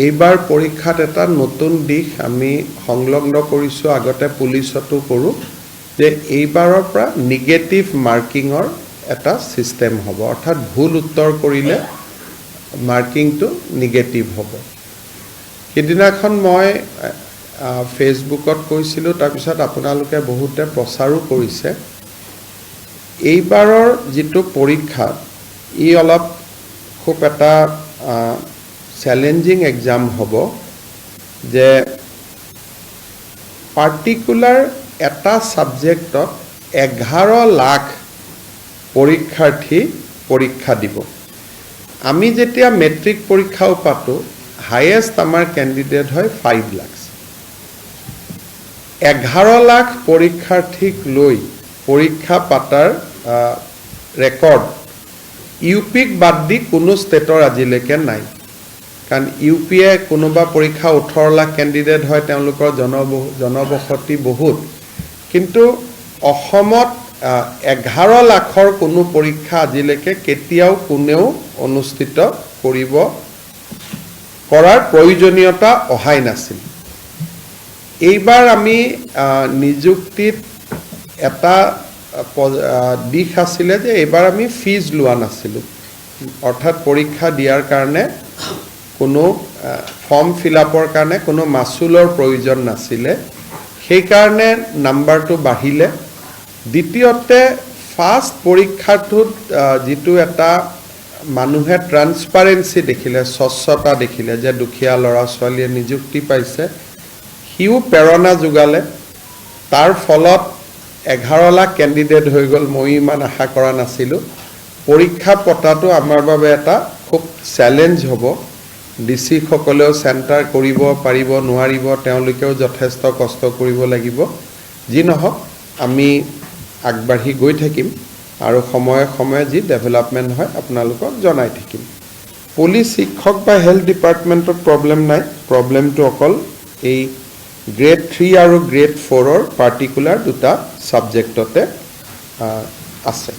এইবাৰ পৰীক্ষাত এটা নতুন দিশ আমি সংলগ্ন কৰিছোঁ, আগতে পুলিচতো কৰোঁ, যে এইবাৰৰ পৰা নিগেটিভ মাৰ্কিঙৰ এটা ছিষ্টেম হ'ব, অৰ্থাৎ ভুল উত্তৰ কৰিলে মাৰ্কিংটো নিগেটিভ হ'ব। সেইদিনাখন মই ফেচবুকত কৈছিলোঁ, তাৰপিছত আপোনালোকে বহুতে প্ৰচাৰো কৰিছে। এইবাৰৰ যিটো পৰীক্ষা, ই অলপ খুব এটা চেলেঞ্জিং এক্সাম হ'ব, যে পাৰ্টিকুলাৰ এটা ছাবজেক্টত 11 লাখ পৰীক্ষাৰ্থী পৰীক্ষা দিব। আমি যেতিয়া মেট্ৰিক পৰীক্ষাও পাতোঁ, হায়েষ্ট আমাৰ কেণ্ডিডেট হয় 5 লাখ। 11 লাখ পৰীক্ষাৰ্থীক লৈ পৰীক্ষা পাতাৰ ৰেকৰ্ড ইউ পিক বাদ দি কোনো ষ্টেটৰ আজিলৈকে নাই। কাৰণ ইউ পিয়ে কোনোবা পৰীক্ষা 18 লাখ কেণ্ডিডেট হয়, তেওঁলোকৰ জনবসতি বহুত, কিন্তু অসমত 11 লাখৰ কোনো পৰীক্ষা আজিলৈকে কেতিয়াও কোনেও অনুষ্ঠিত কৰাৰ প্ৰয়োজনীয়তা অহাই নাছিল। এইবাৰ আমি নিযুক্তিত এটা দিশ আছিলে যে এইবাৰ আমি ফিজ লোৱা নাছিলোঁ, অৰ্থাৎ পৰীক্ষা দিয়াৰ কাৰণে কোনো ফৰ্ম ফিল আপৰ কাৰণে কোনো মাচুলৰ প্ৰয়োজন নাছিলে, সেইকাৰণে নাম্বাৰটো বাঢ়িলে। দ্বিতীয়তে ফাৰ্ষ্ট পৰীক্ষাটোত যিটো এটা মানুহে ট্ৰান্সপাৰেঞ্চি দেখিলে, স্বচ্ছতা দেখিলে, যে দুখীয়া ল'ৰা ছোৱালীয়ে নিযুক্তি পাইছে, সিও প্ৰেৰণা যোগালে। তাৰ ফলত 11 লাখ কেণ্ডিডেট হৈ গ'ল। মই ইমান আশা কৰা নাছিলোঁ। পৰীক্ষা পতাটো আমাৰ বাবে এটা খুব চেলেঞ্জ হ'ব। ডিচিসকলেও চেণ্টাৰ কৰিব পাৰিব নোৱাৰিব, তেওঁলোকেও যথেষ্ট কষ্ট কৰিব লাগিব। যি নহওক, আমি আগবাঢ়ি গৈ থাকিম আৰু সময়ে সময়ে যি ডেভেলপমেণ্ট হয় আপোনালোকক জনাই থাকিম। পুলিচ, শিক্ষক বা হেল্থ ডিপাৰ্টমেণ্টত প্ৰব্লেম নাই। প্ৰব্লেমটো অকল এই গ্ৰেড 3 আৰু গ্ৰেড 4ৰ পাৰ্টিকুলাৰ দুটা ছাবজেক্টতে আছে।